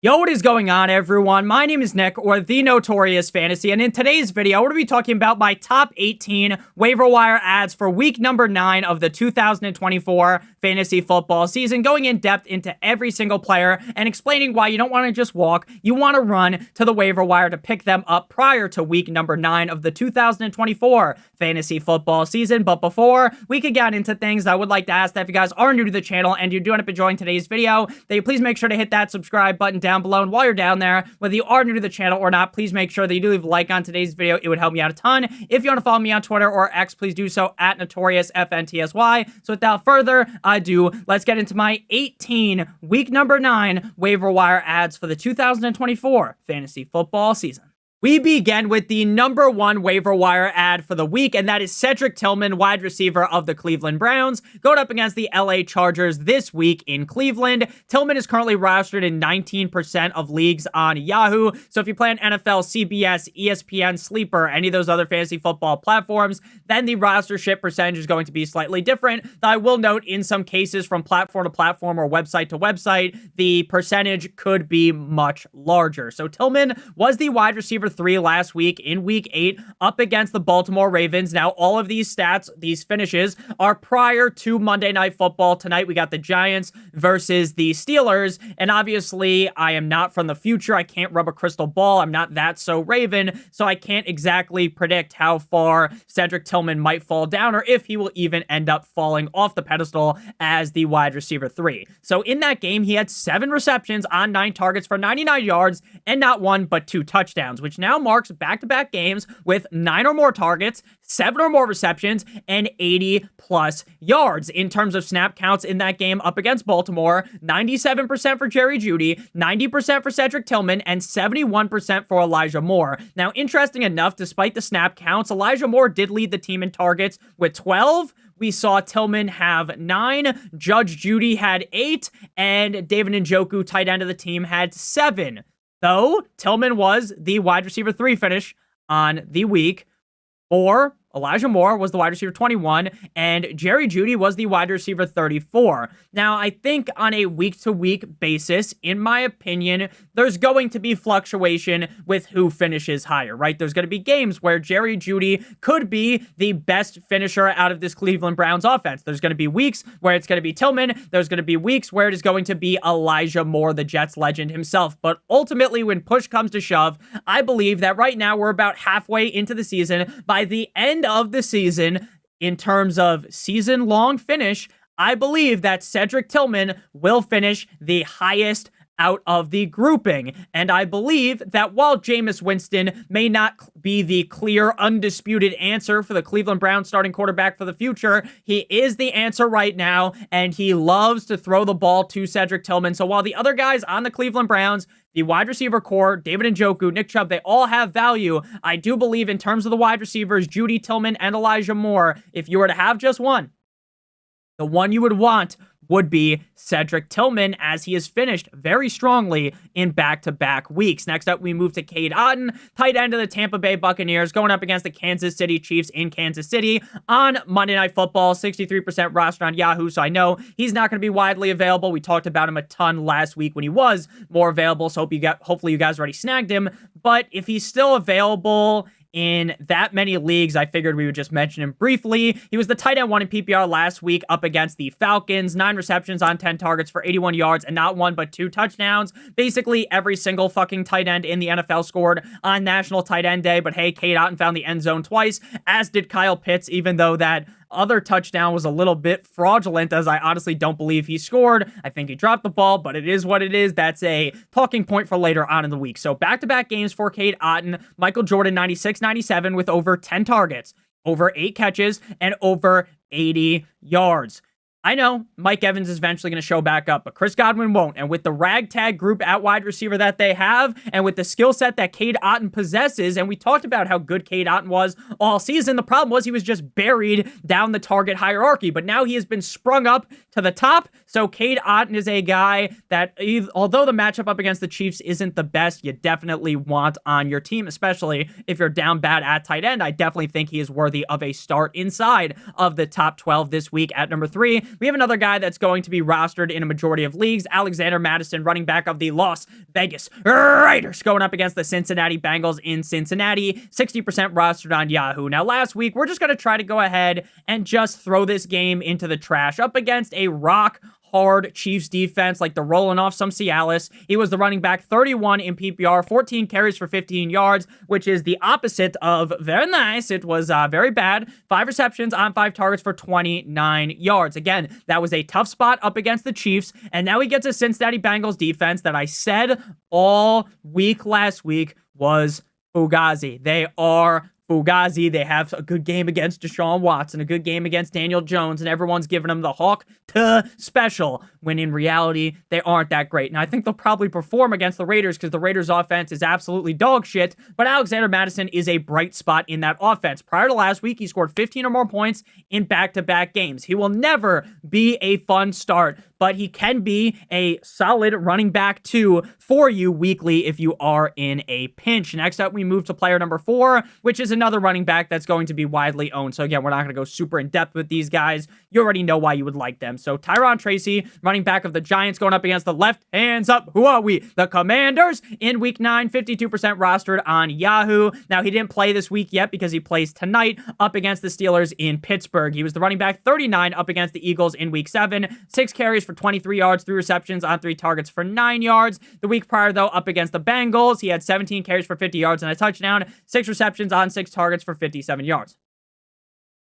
Yo, what is going on, everyone? My name is Nick, or the Notorious Fantasy, and in today's video, we're going to be talking about my top 18 waiver wire ads for week number 9 of the 2024 fantasy football season, going in depth into every single player and explaining why you don't want to just walk, you want to run to the waiver wire to pick them up prior to week number 9 of the 2024 fantasy football season. But before we could get into things, I would like to ask that if you guys are new to the channel and you do end up enjoying today's video, that you please make sure to hit that subscribe button down below. And while you're down there, whether you are new to the channel or not, please make sure that you do leave a like on today's video. It would help me out a ton. If you want to follow me on Twitter or X, please do so at NotoriousFantasy. So without further ado, let's get into my 18 week number 9 waiver wire ads for the 2024 fantasy football season. We begin with the number 1 waiver wire ad for the week, and that is Cedric Tillman, wide receiver of the Cleveland Browns, going up against the LA Chargers this week in Cleveland. Tillman is currently rostered in 19% of leagues on Yahoo, so if you play on NFL, CBS, ESPN, Sleeper, any of those other fantasy football platforms, then the rostership percentage is going to be slightly different. I will note in some cases from platform to platform or website to website, the percentage could be much larger. So Tillman was the wide receiver 3 last week in week 8 up against the Baltimore Ravens. Now, all of these stats, these finishes, are prior to Monday Night Football. Tonight, we got the Giants versus the Steelers, and obviously, I am not from the future. I can't rub a crystal ball. I'm not that so Raven, so I can't exactly predict how far Cedric Tillman might fall down or if he will even end up falling off the pedestal as the wide receiver 3. So in that game, he had 7 receptions on 9 targets for 99 yards and not 1 but 2 touchdowns, which now marks back-to-back games with 9 or more targets, 7 or more receptions, and 80 plus yards. In terms of snap counts in that game up against Baltimore, 97% for Jeudy, 90% for Cedric Tillman, and 71% for Elijah Moore. Now, interesting enough, despite the snap counts, Elijah Moore did lead the team in targets with 12. We saw Tillman have 9, JuJu had 8, and David Njoku, tight end of the team, had 7. Though Tillman was the wide receiver 3 finish on the week, or Elijah Moore was the wide receiver 21, and Jeudy was the wide receiver 34. Now, I think on a week-to-week basis, in my opinion, there's going to be fluctuation with who finishes higher, right? There's going to be games where Jeudy could be the best finisher out of this Cleveland Browns offense. There's going to be weeks where it's going to be Tillman. There's going to be weeks where it is going to be Elijah Moore, the Jets legend himself. But ultimately, when push comes to shove, I believe that right now we're about halfway into the season. By the end of the season, in terms of season-long finish, I believe that Cedric Tillman will finish the highest out of the grouping. And I believe that while Jameis Winston may not be the clear, undisputed answer for the Cleveland Browns starting quarterback for the future, he is the answer right now, and he loves to throw the ball to Cedric Tillman. So while the other guys on the Cleveland Browns, the wide receiver core, David Njoku, Nick Chubb, they all have value, I do believe in terms of the wide receivers, Jeudy, Tillman, and Elijah Moore, if you were to have just one, the one you would want would be Cedric Tillman, as he has finished very strongly in back-to-back weeks. Next up, we move to Cade Otton, tight end of the Tampa Bay Buccaneers, going up against the Kansas City Chiefs in Kansas City on Monday Night Football, 63% roster on Yahoo, so I know he's not going to be widely available. We talked about him a ton last week when he was more available, so hopefully you guys already snagged him, but if he's still available in that many leagues, I figured we would just mention him briefly. He was the tight end 1 in PPR last week up against the Falcons. 9 receptions on 10 targets for 81 yards and not 1 but 2 touchdowns. Basically, every single fucking tight end in the NFL scored on National Tight End Day. But hey, Cade Otton found the end zone twice, as did Kyle Pitts, even though that other touchdown was a little bit fraudulent, as I honestly don't believe he scored. I think he dropped the ball, but it is what it is. That's a talking point for later on in the week. So back-to-back games for Cade Otton. Michael Jordan, 96-97 with over 10 targets, over 8 catches, and over 80 yards. I know Mike Evans is eventually going to show back up, but Chris Godwin won't. And with the ragtag group at wide receiver that they have, and with the skill set that Cade Otton possesses, and we talked about how good Cade Otton was all season, the problem was he was just buried down the target hierarchy. But now he has been sprung up to the top. So Cade Otton is a guy that, although the matchup up against the Chiefs isn't the best, you definitely want on your team, especially if you're down bad at tight end. I definitely think he is worthy of a start inside of the top 12 this week at number 3. We have another guy that's going to be rostered in a majority of leagues. Alexander Mattison, running back of the Las Vegas Raiders, going up against the Cincinnati Bengals in Cincinnati. 60% rostered on Yahoo. Now, last week, we're just going to try to go ahead and just throw this game into the trash up against a rock hard Chiefs defense, like they're rolling off some Cialis. He was the running back, 31 in PPR, 14 carries for 15 yards, which is the opposite of very nice. It was very bad. 5 receptions on 5 targets for 29 yards. Again, that was a tough spot up against the Chiefs, and now he gets a Cincinnati Bengals defense that I said all week last week was Fugazi. They are Fugazi. They have a good game against Deshaun Watson, a good game against Daniel Jones, and everyone's giving them the Hawk to special, when in reality, they aren't that great. Now, I think they'll probably perform against the Raiders because the Raiders' offense is absolutely dog shit, but Alexander Mattison is a bright spot in that offense. Prior to last week, he scored 15 or more points in back-to-back games. He will never be a fun start, but he can be a solid running back, too, for you weekly if you are in a pinch. Next up, we move to player number 4, which is another running back that's going to be widely owned. So again, we're not going to go super in-depth with these guys. You already know why you would like them. So Tyrone Tracy, running back of the Giants, going up against the left hands up. Who are we? The Commanders in week 9, 52% rostered on Yahoo. Now, he didn't play this week yet because he plays tonight up against the Steelers in Pittsburgh. He was the running back 39 up against the Eagles in week 7, 6 carries for 23 yards, 3 receptions on 3 targets for 9 yards. The week prior, though, up against the Bengals, he had 17 carries for 50 yards and a touchdown, 6 receptions on 6 targets for 57 yards.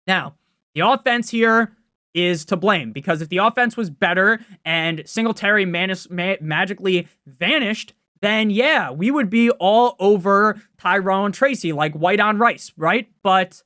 Now, the offense here is to blame, because if the offense was better and Singletary magically vanished, then yeah, we would be all over Tyrone Tracy like white on rice, right? But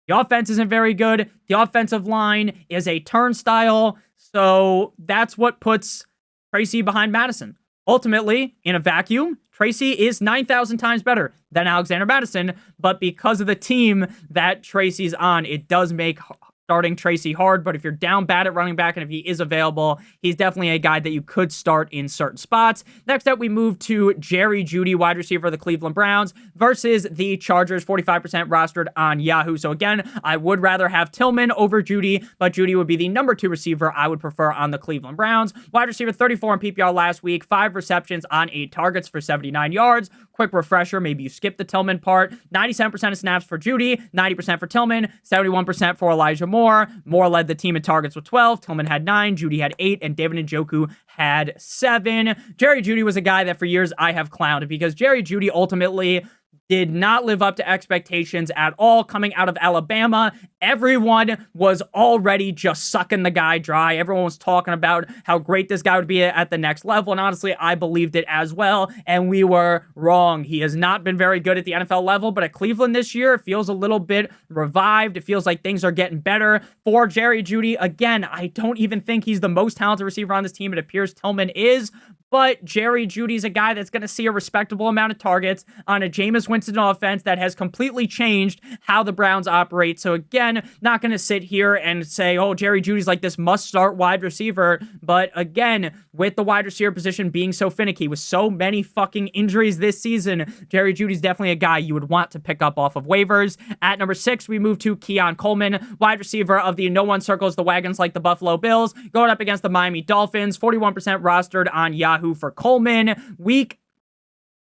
the offense isn't very good. The offensive line is a turnstile, so that's what puts Tracy behind Mattison. Ultimately, in a vacuum, Tracy is 9,000 times better than Alexander Mattison, but because of the team that Tracy's on, it does make starting Tracy hard. But if you're down bad at running back and if he is available, he's definitely a guy that you could start in certain spots. Next up, we move to Jeudy, wide receiver of the Cleveland Browns, versus the Chargers, 45% rostered on Yahoo. So again, I would rather have Tillman over Jeudy, but Jeudy would be the number 2 receiver I would prefer on the Cleveland Browns. Wide receiver 34 in PPR last week, 5 receptions on 8 targets for 79 yards. Quick refresher, maybe you skip the Tillman part. 97% of snaps for Jeudy, 90% for Tillman, 71% for Elijah Moore. Moore led the team in targets with 12. Tillman had 9. Jeudy had 8. And David Njoku had 7. Jerry Jeudy was a guy that for years I have clowned, because Jerry Jeudy ultimately did not live up to expectations at all. Coming out of Alabama, everyone was already just sucking the guy dry. Everyone was talking about how great this guy would be at the next level, and honestly, I believed it as well, and we were wrong. He has not been very good at the NFL level, but at Cleveland this year, it feels a little bit revived. It feels like things are getting better for Jerry Jeudy. Again, I don't even think he's the most talented receiver on this team. It appears Tillman is, but Jerry Jeudy's a guy that's going to see a respectable amount of targets on a Jameis Winston offense that has completely changed how the Browns operate. So again, not going to sit here and say, oh, Jerry Jeudy's like this must-start wide receiver. But again, with the wide receiver position being so finicky, with so many fucking injuries this season, Jerry Jeudy's definitely a guy you would want to pick up off of waivers. At number 6, we move to Keon Coleman, wide receiver of the no one circles the wagons like the Buffalo Bills, going up against the Miami Dolphins, 41% rostered on Yahoo for Coleman. Week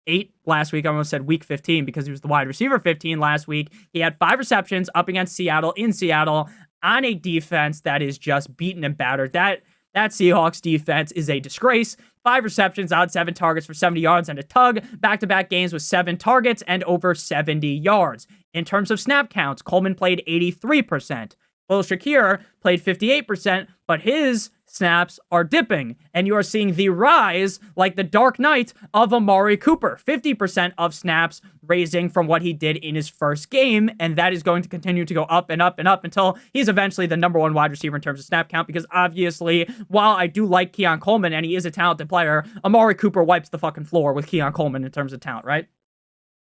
8 last week. I almost said week 15 because he was the wide receiver 15 last week. He had 5 receptions up against Seattle in Seattle on a defense that is just beaten and battered. That Seahawks defense is a disgrace. 5 receptions on 7 targets for 70 yards and a tug. Back-to-back games with 7 targets and over 70 yards. In terms of snap counts, Coleman played 83%. Will Shakir played 58%, but his snaps are dipping, and you are seeing the rise, like the Dark Knight, of Amari Cooper. 50% of snaps raising from what he did in his first game, and that is going to continue to go up and up and up until he's eventually the number 1 wide receiver in terms of snap count, because obviously, while I do like Keon Coleman, and he is a talented player, Amari Cooper wipes the fucking floor with Keon Coleman in terms of talent, right?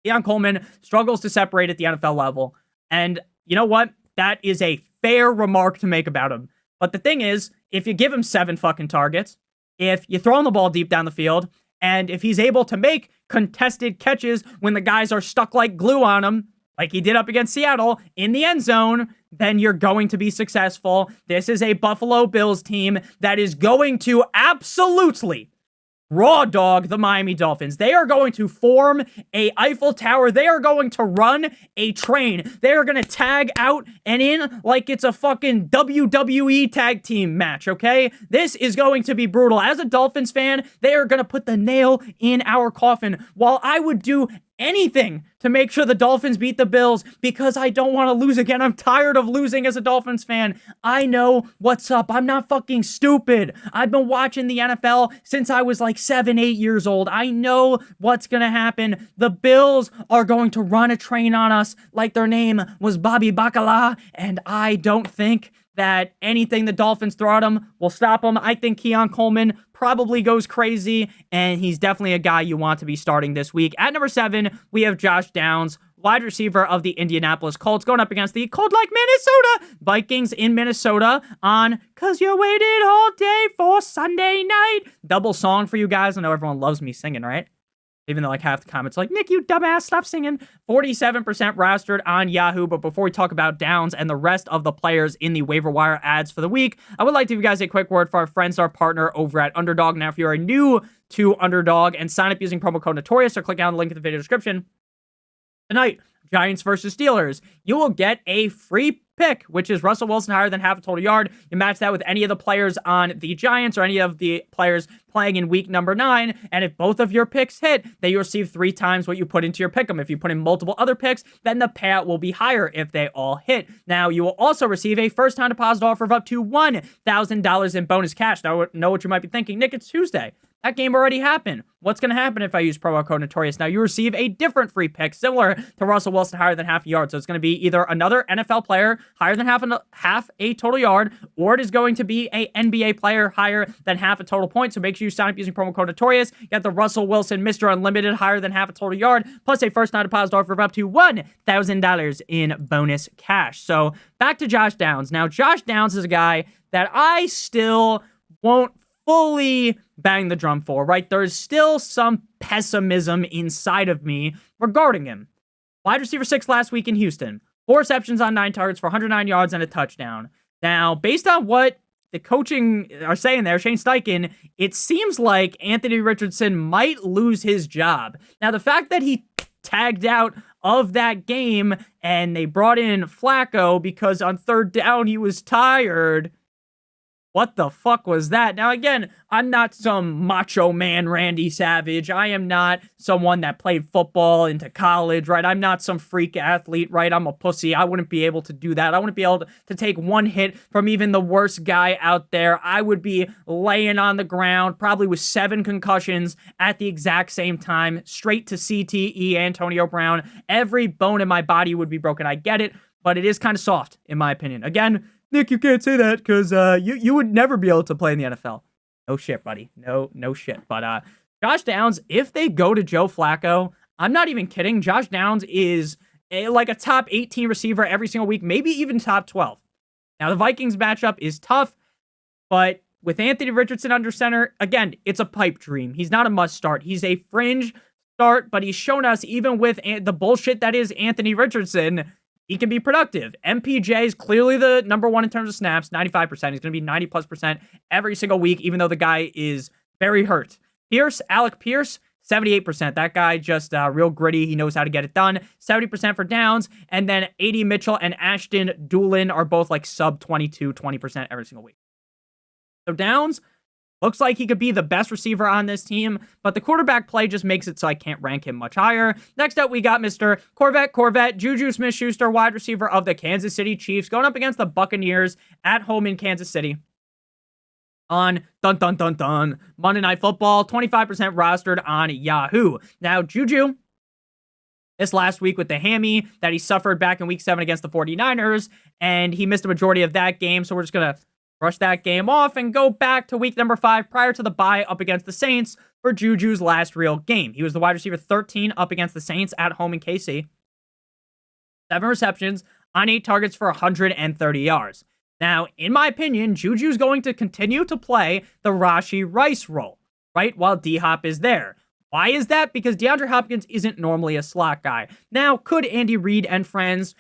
Keon Coleman struggles to separate at the NFL level, and you know what? That is a fair remark to make about him. But the thing is, if you give him 7 fucking targets, if you throw him the ball deep down the field, and if he's able to make contested catches when the guys are stuck like glue on him, like he did up against Seattle in the end zone, then you're going to be successful. This is a Buffalo Bills team that is going to absolutely raw dog the Miami Dolphins. They are going to form a Eiffel Tower. They are going to run a train. They are going to tag out and in like it's a fucking WWE tag team match, okay? This is going to be brutal. As a Dolphins fan, they are going to put the nail in our coffin. While I would do anything to make sure the Dolphins beat the Bills because I don't want to lose again. I'm tired of losing as a Dolphins fan. I know what's up. I'm not fucking stupid. I've been watching the NFL since I was like 7, 8 years old. I know what's going to happen. The Bills are going to run a train on us like their name was Bobby Bacala, and I don't think that anything the Dolphins throw at him will stop him. I think Keon Coleman probably goes crazy, and he's definitely a guy you want to be starting this week. At number 7, we have Josh Downs, wide receiver of the Indianapolis Colts, going up against the cold-like Minnesota Vikings in Minnesota on "Cause You Waited All Day for Sunday Night." Double song for you guys. I know everyone loves me singing, right? Even though like half the comments are like, "Nick, you dumbass, stop singing." 47% rostered on Yahoo. But before we talk about Downs and the rest of the players in the waiver wire ads for the week, I would like to give you guys a quick word for our friends, our partner over at Underdog. Now, if you are new to Underdog and sign up using promo code Notorious or click on the link in the video description, tonight, Giants versus Steelers, you will get a free pick, which is Russell Wilson higher than half a total yard. You match that with any of the players on the Giants or any of the players playing in week number 9, and if both of your picks hit, then you receive 3 times what you put into your pick'em. If you put in multiple other picks, then the payout will be higher if they all hit. Now, you will also receive a first-time deposit offer of up to $1,000 in bonus cash. Now, I know what you might be thinking, Nick, it's Tuesday. That game already happened. What's going to happen if I use promo code Notorious? Now, you receive a different free pick similar to Russell Wilson higher than half a yard. So it's going to be either another NFL player higher than half a total yard, or it is going to be a NBA player higher than half a total point. So make sure you sign up using promo code Notorious. Get the Russell Wilson Mr. Unlimited higher than half a total yard, plus a first-time deposit offer of up to $1,000 in bonus cash. So back to Josh Downs. Now, Josh Downs is a guy that I still won't fully bang the drum for, right? There's still some pessimism inside of me regarding him. Wide receiver 6 last week in Houston. 4 receptions on 9 targets for 109 yards and a touchdown. Now, based on what the coaching are saying there, Shane Steichen, it seems like Anthony Richardson might lose his job. Now, the fact that he tagged out of that game and they brought in Flacco because on 3rd down he was tired. What the fuck was that? Now, again, I'm not some macho man Randy Savage. I am not someone that played football into college, right? I'm not some freak athlete, right? I'm a pussy. I wouldn't be able to do that. I wouldn't be able to take one hit from even the worst guy out there. I would be laying on the ground, probably with 7 concussions at the exact same time, straight to CTE, Antonio Brown. Every bone in my body would be broken. I get it, but it is kind of soft, in my opinion. Again, Nick, you can't say that because you would never be able to play in the NFL. No shit, buddy. No shit. But Josh Downs, if they go to Joe Flacco, I'm not even kidding. Josh Downs is like a top 18 receiver every single week, maybe even top 12. Now, the Vikings matchup is tough, but with Anthony Richardson under center, again, it's a pipe dream. He's not a must start. He's a fringe start, but he's shown us, even with the bullshit that is Anthony Richardson, he can be productive. MPJ is clearly the number 1 in terms of snaps, 95%. He's going to be 90+% every single week, even though the guy is very hurt. Alec Pierce, 78%. That guy just real gritty. He knows how to get it done. 70% for Downs. And then A.D. Mitchell and Ashton Doolin are both like sub 22, 20% every single week. So Downs looks like he could be the best receiver on this team, but the quarterback play just makes it so I can't rank him much higher. Next up, we got Mr. Corvette, JuJu Smith-Schuster, wide receiver of the Kansas City Chiefs, going up against the Buccaneers at home in Kansas City on Monday Night Football, 25% rostered on Yahoo. Now, JuJu, this last week with the hammy that he suffered back in week 7 against the 49ers, and he missed a majority of that game, so we're just going to brush that game off and go back to week number 5 prior to the bye up against the Saints for JuJu's last real game. He was the wide receiver 13 up against the Saints at home in KC. 7 receptions on 8 targets for 130 yards. Now, in my opinion, JuJu's going to continue to play the Rashee Rice role, right, while D-Hop is there. Why is that? Because DeAndre Hopkins isn't normally a slot guy. Now, could Andy Reid and friends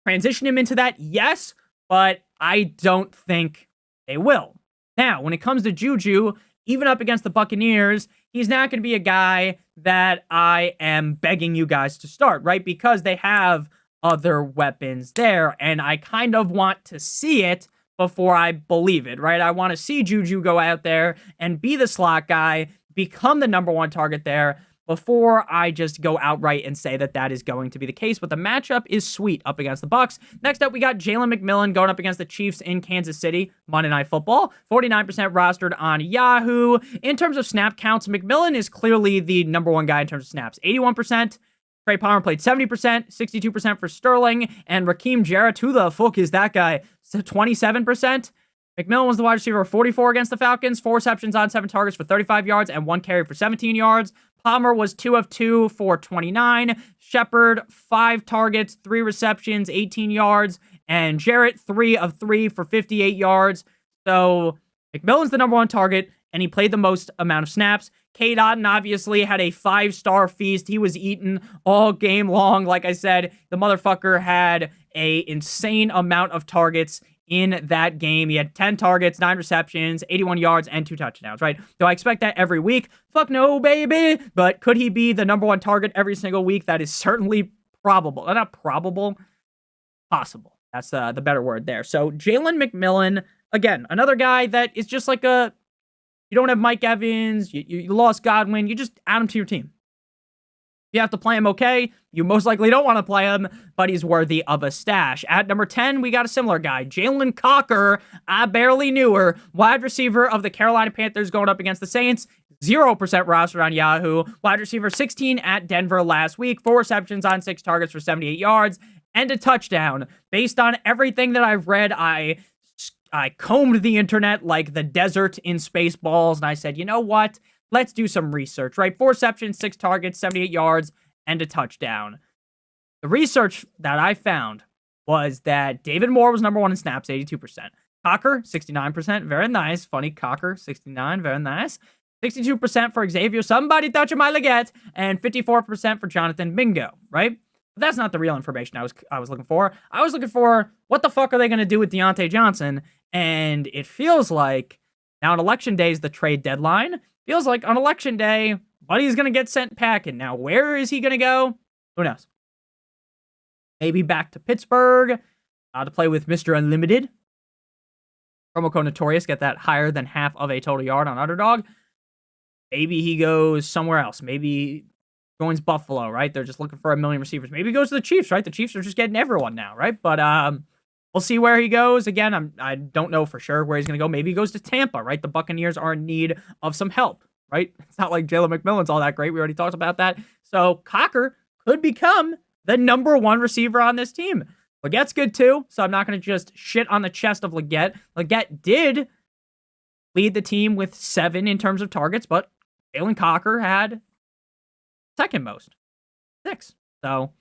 transition him into that? Yes, but I don't think they will. Now, when it comes to JuJu, even up against the Buccaneers, he's not going to be a guy that I am begging you guys to start, right? Because they have other weapons there, and I kind of want to see it before I believe it, right? I want to see JuJu go out there and be the slot guy, become the number one target there, before I just go outright and say that that is going to be the case. But the matchup is sweet up against the Bucs. Next up, we got Jalen McMillan going up against the Chiefs in Kansas City, Monday Night Football. 49% rostered on Yahoo. In terms of snap counts, McMillan is clearly the number one guy in terms of snaps. 81%. Trey Palmer played 70%, 62% for Sterling, and Raheem Jarrett, who the fuck is that guy? 27%. McMillan was the wide receiver of 44 against the Falcons, 4 receptions on 7 targets for 35 yards, and 1 carry for 17 yards. Palmer was 2 of 2 for 29. Shepard, 5 targets, 3 receptions, 18 yards. And Jarrett, 3 of 3 for 58 yards. So McMillan's the number one target, and he played the most amount of snaps. Cade Otton obviously had a 5-star feast. He was eaten all game long. Like I said, the motherfucker had an insane amount of targets in that game. He had 10 targets, 9 receptions, 81 yards, and 2 touchdowns, right? Do I expect that every week? Fuck no, baby. But could he be the number one target every single week? That is certainly probable. Not probable, possible. That's the better word there. So Jalen McMillan, again, another guy that is just like you don't have Mike Evans, you lost Godwin, you just add him to your team. You have to play him, okay? You most likely don't want to play him, but he's worthy of a stash. At number 10, we got a similar guy, Jalen Cocker. I barely knew her. Wide receiver of the Carolina Panthers going up against the Saints. 0% roster on Yahoo. Wide receiver 16 at Denver last week. 4 receptions on 6 targets for 78 yards and a touchdown. Based on everything that I've read, I combed the internet like the desert in Spaceballs, and I said, you know what? Let's do some research, right? 4 receptions, 6 targets, 78 yards, and a touchdown. The research that I found was that David Moore was number 1 in snaps, 82%. Cocker, 69%. Very nice. Funny Cocker, 69. Very nice. 62% for Xavier. Somebody touching my leggett. And 54% for Jonathan Mingo, right? But that's not the real information I was looking for. I was looking for what the fuck are they going to do with Deontay Johnson? And it feels like now on election day is the trade deadline. Feels like on election day, Buddy's going to get sent packing. Now, where is he going to go? Who knows? Maybe back to Pittsburgh to play with Mr. Unlimited. Promo code Notorious, get that higher than half of a total yard on Underdog. Maybe he goes somewhere else. Maybe he joins Buffalo, right? They're just looking for a million receivers. Maybe he goes to the Chiefs, right? The Chiefs are just getting everyone now, right? But we'll see where he goes. Again, I don't know for sure where he's going to go. Maybe he goes to Tampa, right? The Buccaneers are in need of some help, right? It's not like Jalen McMillan's all that great. We already talked about that. So Cocker could become the number 1 receiver on this team. Legette's good too, so I'm not going to just shit on the chest of Legette. Legette did lead the team with 7 in terms of targets, but Jalen Cocker had second most, 6. So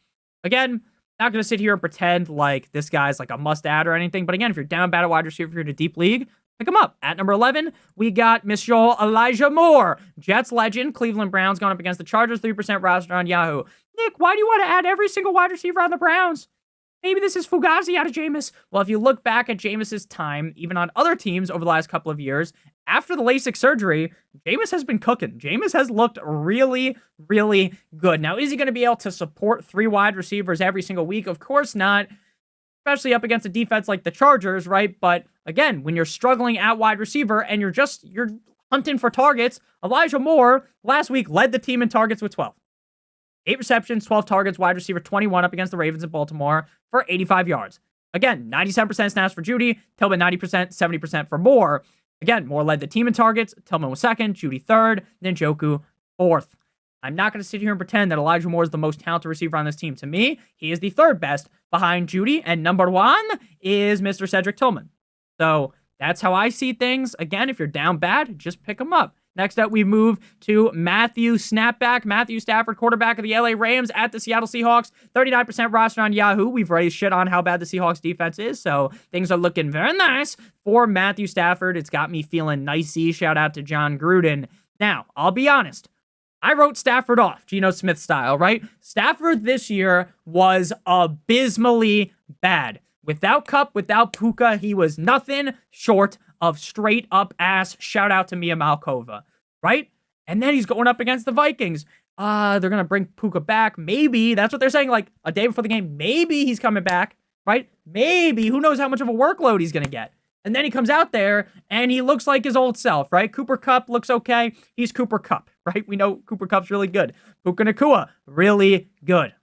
again, not going to sit here and pretend like this guy's like a must-add or anything. But again, if you're down bad at wide receiver, if you're in a deep league, pick him up. At number 11, we got Monsieur Elijah Moore. Jets legend, Cleveland Browns going up against the Chargers, 3% roster on Yahoo. Nick, why do you want to add every single wide receiver on the Browns? Maybe this is Fugazi out of Jameis. Well, if you look back at Jameis's time, even on other teams over the last couple of years, after the LASIK surgery, Jameis has been cooking. Jameis has looked really, really good. Now, is he going to be able to support 3 wide receivers every single week? Of course not, especially up against a defense like the Chargers, right? But again, when you're struggling at wide receiver and you're hunting for targets, Elijah Moore last week led the team in targets with 12. 8 receptions, 12 targets, wide receiver 21 up against the Ravens in Baltimore for 85 yards. Again, 97% snaps for Jeudy, Tillman 90%, 70% for Moore. Again, Moore led the team in targets, Tillman was second, Jeudy third, then JuJu fourth. I'm not going to sit here and pretend that Elijah Moore is the most talented receiver on this team. To me, he is the 3rd best behind Jeudy, and number 1 is Mr. Cedric Tillman. So that's how I see things. Again, if you're down bad, just pick him up. Next up, we move to Matthew Stafford, quarterback of the LA Rams at the Seattle Seahawks. 39% roster on Yahoo. We've already shit on how bad the Seahawks defense is, so things are looking very nice for Matthew Stafford. It's got me feeling nicey. Shout out to John Gruden. Now, I'll be honest. I wrote Stafford off, Geno Smith style, right? Stafford this year was abysmally bad. Without Kupp, without Puka, he was nothing short of straight up ass. Shout out to Mia Malkova, right? And then he's going up against the Vikings. They're going to bring Puka back. Maybe. That's what they're saying, like a day before the game. Maybe he's coming back, right? Maybe. Who knows how much of a workload he's going to get. And then he comes out there and he looks like his old self, right? Cooper Kupp looks okay. He's Cooper Kupp, right? We know Cooper Kupp's really good. Puka Nacua, really good.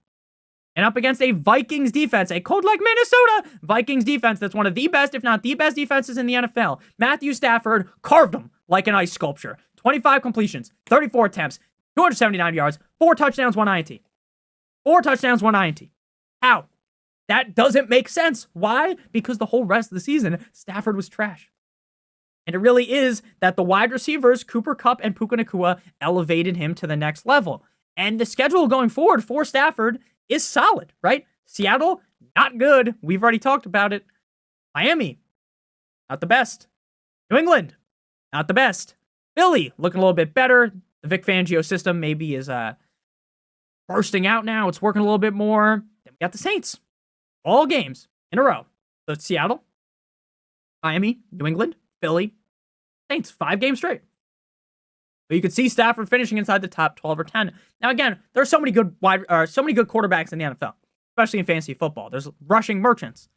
And up against a Vikings defense, a cold like Minnesota Vikings defense that's one of the best, if not the best defenses in the NFL. Matthew Stafford carved him like an ice sculpture. 25 completions, 34 attempts, 279 yards, 4 touchdowns, 1 INT. 4 touchdowns, 1 INT. How? That doesn't make sense. Why? Because the whole rest of the season, Stafford was trash. And it really is that the wide receivers, Cooper Kupp and Puka Nacua, elevated him to the next level. And the schedule going forward for Stafford is solid, right? Seattle, not good. We've already talked about it. Miami, not the best. New England, not the best. Philly, looking a little bit better. The Vic Fangio system maybe is bursting out now. It's working a little bit more. Then we got the Saints. All games in a row. So it's Seattle, Miami, New England, Philly, Saints. 5 games straight. But you could see Stafford finishing inside the top 12 or 10. Now, again, there are so many good quarterbacks in the NFL, especially in fantasy football. There's rushing merchants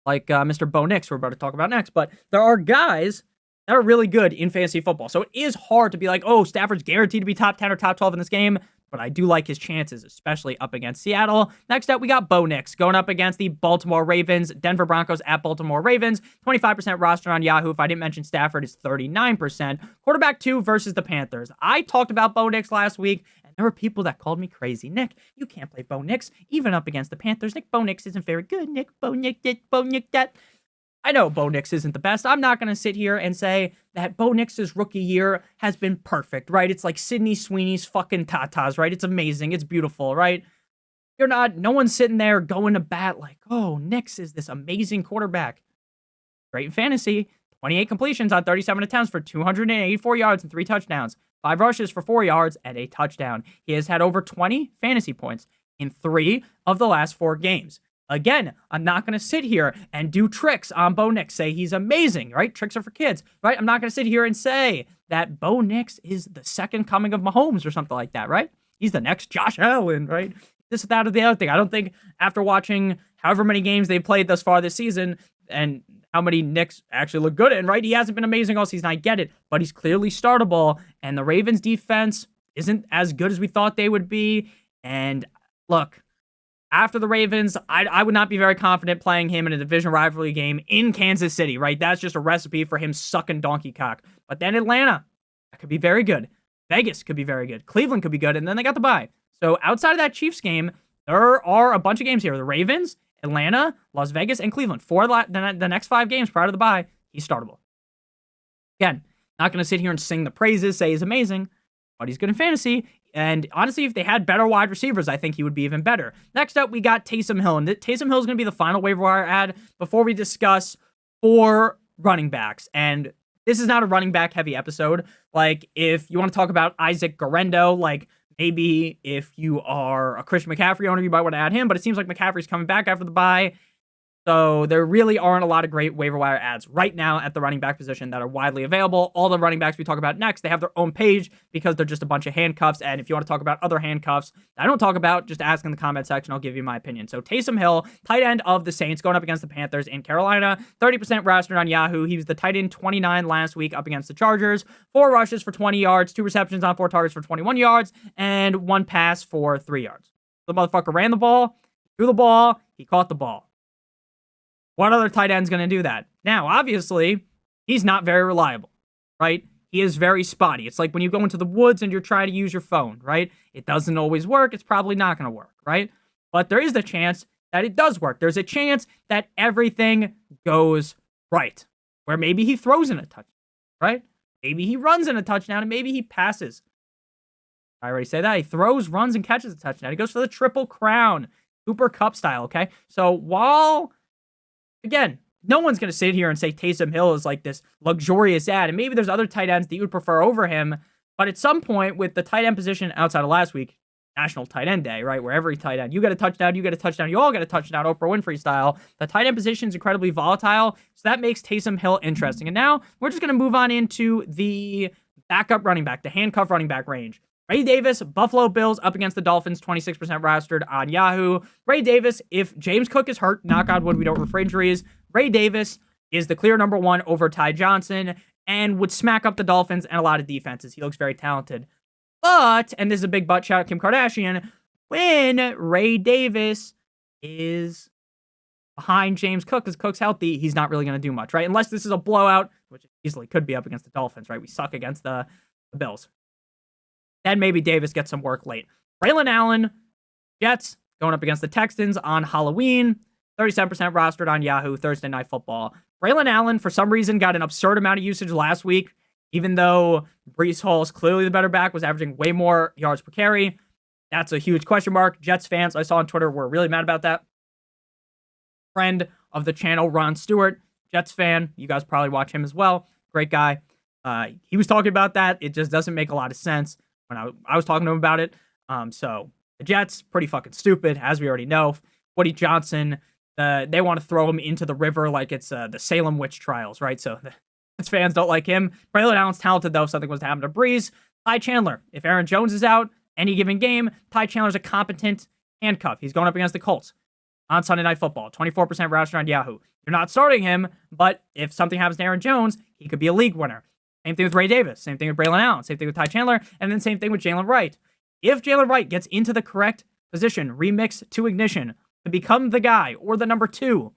like Mr. Bo Nix, we're about to talk about next. But there are guys that are really good in fantasy football. So it is hard to be like, oh, Stafford's guaranteed to be top 10 or top 12 in this game. But I do like his chances, especially up against Seattle. Next up, we got Bo Nix going up against the Baltimore Ravens. Denver Broncos at Baltimore Ravens. 25% roster on Yahoo. If I didn't mention Stafford, is 39%. Quarterback 2 versus the Panthers. I talked about Bo Nix last week, and there were people that called me crazy. Nick, you can't play Bo Nix, even up against the Panthers. Nick, Bo Nix isn't very good. Nick, Bo Nix this, Bo Nix that. I know Bo Nix isn't the best. I'm not going to sit here and say that Bo Nix's rookie year has been perfect, right? It's like Sidney Sweeney's fucking tatas, right? It's amazing. It's beautiful, right? No one's sitting there going to bat like, oh, Nix is this amazing quarterback. Great in fantasy. 28 completions on 37 attempts for 284 yards and 3 touchdowns. 5 rushes for 4 yards and a touchdown. He has had over 20 fantasy points in 3 of the last 4 games. Again, I'm not going to sit here and do tricks on Bo Nix, say he's amazing, right? Tricks are for kids, right? I'm not going to sit here and say that Bo Nix is the second coming of Mahomes or something like that, right? He's the next Josh Allen, right? This, that, or the other thing. I don't think after watching however many games they've played thus far this season and how many Knicks actually look good in, right? He hasn't been amazing all season, I get it, but he's clearly startable, and the Ravens defense isn't as good as we thought they would be. And look, after the Ravens, I would not be very confident playing him in a division rivalry game in Kansas City, right? That's just a recipe for him sucking donkey cock. But then Atlanta, that could be very good. Vegas could be very good. Cleveland could be good, and then they got the bye. So outside of that Chiefs game, there are a bunch of games here. The Ravens, Atlanta, Las Vegas, and Cleveland. For the next 5 games prior to the bye, he's startable. Again, not going to sit here and sing the praises, say he's amazing, but he's good in fantasy. And honestly, if they had better wide receivers, I think he would be even better. Next up, we got Taysom Hill. And Taysom Hill is going to be the final waiver wire ad before we discuss 4 running backs. And this is not a running back heavy episode. Like, if you want to talk about Isaac Guerrero, like maybe if you are a Christian McCaffrey owner, you might want to add him. But it seems like McCaffrey's coming back after the bye. So there really aren't a lot of great waiver wire ads right now at the running back position that are widely available. All the running backs we talk about next, they have their own page because they're just a bunch of handcuffs. And if you want to talk about other handcuffs I don't talk about, just ask in the comment section. I'll give you my opinion. So Taysom Hill, tight end of the Saints, going up against the Panthers in Carolina. 30% rostered on Yahoo. He was the tight end 29 last week up against the Chargers. 4 rushes for 20 yards, 2 receptions on 4 targets for 21 yards, and 1 pass for 3 yards. The motherfucker ran the ball, threw the ball, he caught the ball. What other tight end's going to do that? Now, obviously, he's not very reliable, right? He is very spotty. It's like when you go into the woods and you're trying to use your phone, right? It doesn't always work. It's probably not going to work, right? But there is the chance that it does work. There's a chance that everything goes right, where maybe he throws in a touchdown, right? Maybe he runs in a touchdown, and maybe he passes. I already say that. He throws, runs, and catches a touchdown. He goes for the triple crown, Cooper Kupp style, okay? So while... Again, no one's going to sit here and say Taysom Hill is like this luxurious ad, and maybe there's other tight ends that you would prefer over him, but at some point with the tight end position outside of last week, National Tight End Day, right? Where every tight end, you get a touchdown, you get a touchdown, you all get a touchdown, Oprah Winfrey style. The tight end position is incredibly volatile, so that makes Taysom Hill interesting. And now we're just going to move on into the backup running back, the handcuff running back range. Ray Davis, Buffalo Bills up against the Dolphins, 26% rostered on Yahoo. Ray Davis, if James Cook is hurt, knock on wood, we don't refer injuries, Ray Davis is the clear number one over Ty Johnson and would smack up the Dolphins and a lot of defenses. He looks very talented. But, and this is a big but, shout out Kim Kardashian, when Ray Davis is behind James Cook, because Cook's healthy, he's not really going to do much, right? Unless this is a blowout, which it easily could be up against the Dolphins, right? We suck against the Bills. Then maybe Davis gets some work late. Braylon Allen, Jets, going up against the Texans on Halloween, 37% rostered on Yahoo, Thursday Night Football. Braylon Allen, for some reason, got an absurd amount of usage last week, even though Breece Hall is clearly the better back, was averaging way more yards per carry. That's a huge question mark. Jets fans I saw on Twitter were really mad about that. Friend of the channel, Ron Stewart, Jets fan. You guys probably watch him as well. Great guy. He was talking about that. It just doesn't make a lot of sense when I was talking to him about it. So the Jets, pretty fucking stupid, as we already know. Woody Johnson, they want to throw him into the river like it's the Salem witch trials, right? So the Jets fans don't like him. Braylon Allen's talented, though, if something was to happen to Breeze. Ty Chandler, if Aaron Jones is out any given game, Ty Chandler's a competent handcuff. He's going up against the Colts on Sunday Night Football, 24% roster on Yahoo. You're not starting him, but if something happens to Aaron Jones, he could be a league winner. Same thing with Ray Davis, same thing with Braylon Allen, same thing with Ty Chandler, and then same thing with Jalen Wright. If Jalen Wright gets into the correct position, remix to ignition, to become the guy or the number two,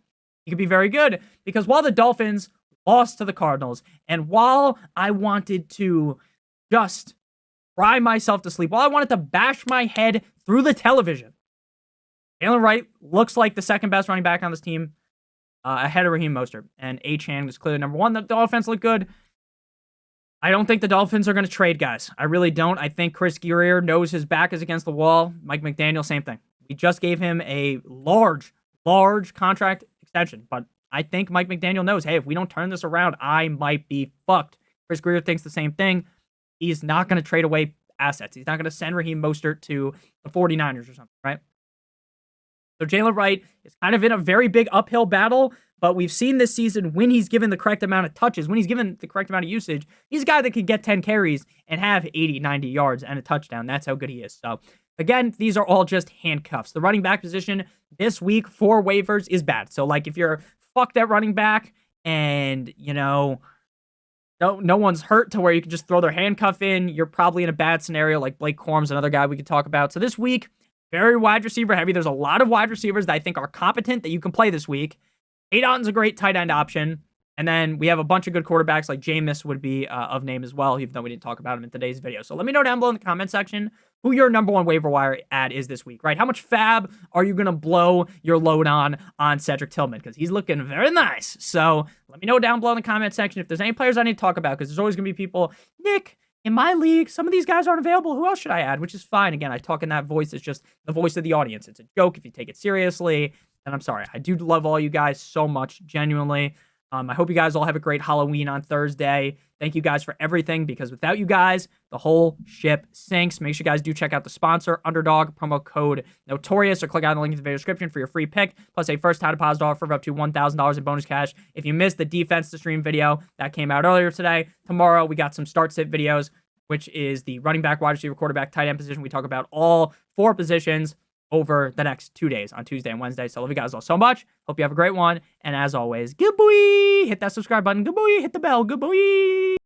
he could be very good. Because while the Dolphins lost to the Cardinals, and while I wanted to just cry myself to sleep, while I wanted to bash my head through the television, Jalen Wright looks like the second best running back on this team, ahead of Raheem Mostert. And Achane was clearly number one. The offense looked good. I don't think the Dolphins are going to trade guys. I really don't. I think Chris Greer knows his back is against the wall. Mike McDaniel, same thing. We just gave him a large contract extension. But I think Mike McDaniel knows, hey, if we don't turn this around, I might be fucked. Chris Greer thinks the same thing. He's not going to trade away assets. He's not going to send Raheem Mostert to the 49ers or something, right? So Jalen Wright is kind of in a very big uphill battle, but we've seen this season when he's given the correct amount of touches, when he's given the correct amount of usage, he's a guy that could get 10 carries and have 80, 90 yards and a touchdown. That's how good he is. So again, these are all just handcuffs. The running back position this week for waivers is bad. So like if you're fucked at running back and, you know, no one's hurt to where you can just throw their handcuff in, you're probably in a bad scenario. Like Blake Corum's another guy we could talk about. So this week, very wide receiver heavy. There's a lot of wide receivers that I think are competent that you can play this week. Otton's a great tight end option. And then we have a bunch of good quarterbacks like Jameis would be of name as well, even though we didn't talk about him in today's video. So let me know down below in the comment section who your number one waiver wire ad is this week, right? How much fab are you going to blow your load on Cedric Tillman? Because he's looking very nice. So let me know down below in the comment section if there's any players I need to talk about, because there's always going to be people, Nick, in my league, some of these guys aren't available. Who else should I add? Which is fine. Again, I talk in that voice. It's just the voice of the audience. It's a joke if you take it seriously. And I'm sorry. I do love all you guys so much, genuinely. I hope you guys all have a great Halloween on Thursday. Thank you guys for everything, because without you guys, the whole ship sinks. Make sure you guys do check out the sponsor, Underdog, promo code Notorious, or click on the link in the video description for your free pick, plus a first-time deposit offer of up to $1,000 in bonus cash. If you missed the defense to stream video that came out earlier today, tomorrow we got some start-sit videos, which is the running back, wide receiver, quarterback, tight end position. We talk about all four positions over the next 2 days on Tuesday and Wednesday. So I love you guys all so much. Hope you have a great one. And as always, good boy. Hit that subscribe button. Good boy. Hit the bell. Good boy.